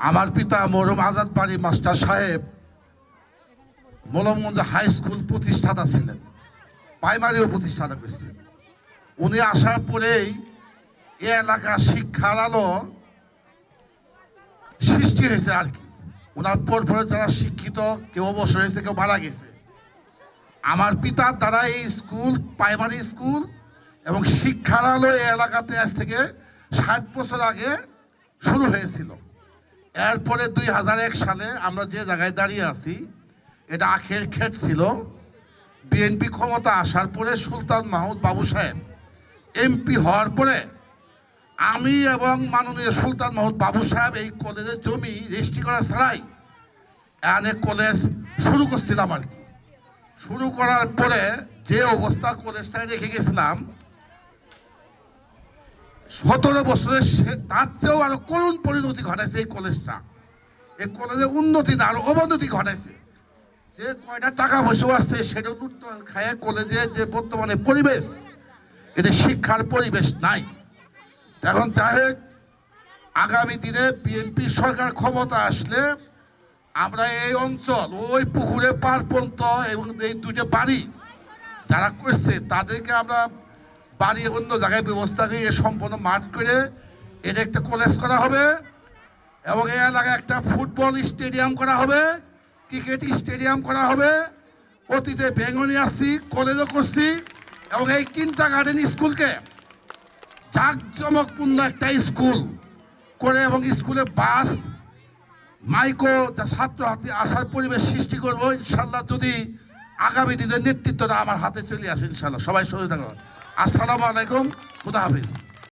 আমার পিতা মরহুম আজাদ বাড়ি মাস্টার সাহেব মলমগঞ্জ হাই স্কুল প্রতিষ্ঠাতা ছিলেন, প্রাইমারিও প্রতিষ্ঠাতা করছেন। উনি আসার পরেই এ এলাকা শিক্ষার আলো সৃষ্টি হয়েছে আর কি। ওনার পর যারা শিক্ষিত, কেউ অবসর হয়েছে, কেউ মারা গেছে। আমার পিতার দ্বারা এই স্কুল, প্রাইমারি স্কুল এবং শিক্ষার আলো এই এলাকাতে আজ থেকে 60 বছর আগে শুরু হয়েছিল। এরপরে 2001 সালে আমরা যে জায়গায় দাঁড়িয়ে আছি, এটা আখের ক্ষেত ছিল। বিএনপি ক্ষমতা আসার পরে সুলতান মাহমুদ বাবু সাহেব এমপি হওয়ার পরে আমি এবং মাননীয় সুলতান মাহমুদ বাবু সাহেব এই কলেজের জমি রেজিস্ট্রি করা ছাড়াই এখানে কলেজ শুরু করছিলাম আর কি। শুরু করার পরে যে অবস্থা কলেজটায় রেখে গেছিলাম, 17 বছরে তার চেয়েও আরো করুণ পরিণতি ঘটাইছে এই কলেজটা। এই কলেজের উন্নতি না, আরো অবনতি ঘটাইছে। যে কয়টা টাকা পয়সা আসছে সেটা লুটতরাজ খায়। কলেজে যে বর্তমানে পরিবেশ, এটা শিক্ষার পরিবেশ নাই। এখন যাই হোক, আগামী দিনে বিএনপি সরকার ক্ষমতা আসলে আমরা এই অঞ্চল, ওই পুকুরে পার পর্যন্ত এবং এই দুইটা বাড়ি যারা করছে তাদেরকে আমরা বাড়ি অন্য জায়গায় ব্যবস্থা করে সম্পূর্ণ মাঠ করে এটা একটা কলেজ করা হবে এবং এই এলাকায় একটা ফুটবল স্টেডিয়াম করা হবে, ক্রিকেট স্টেডিয়াম করা হবে। অতীতে বেঙ্গলি আসছি, কলেজও করছি এবং এই কিন্টা গার্ডেন স্কুলকে জাঁকজমকপূর্ণ একটা স্কুল করে এবং স্কুলে বাস, মাইকো, যা ছাত্রছাত্রী আসার পরিবেশ সৃষ্টি করবো ইনশাল্লাহ। যদি আগামী দিনের নেতৃত্বটা আমার হাতে চলে আসে ইনশাল্লাহ। সবাই সহযোগিতা করো। আসসালামু আলাইকুম, খুদা হাফিজ।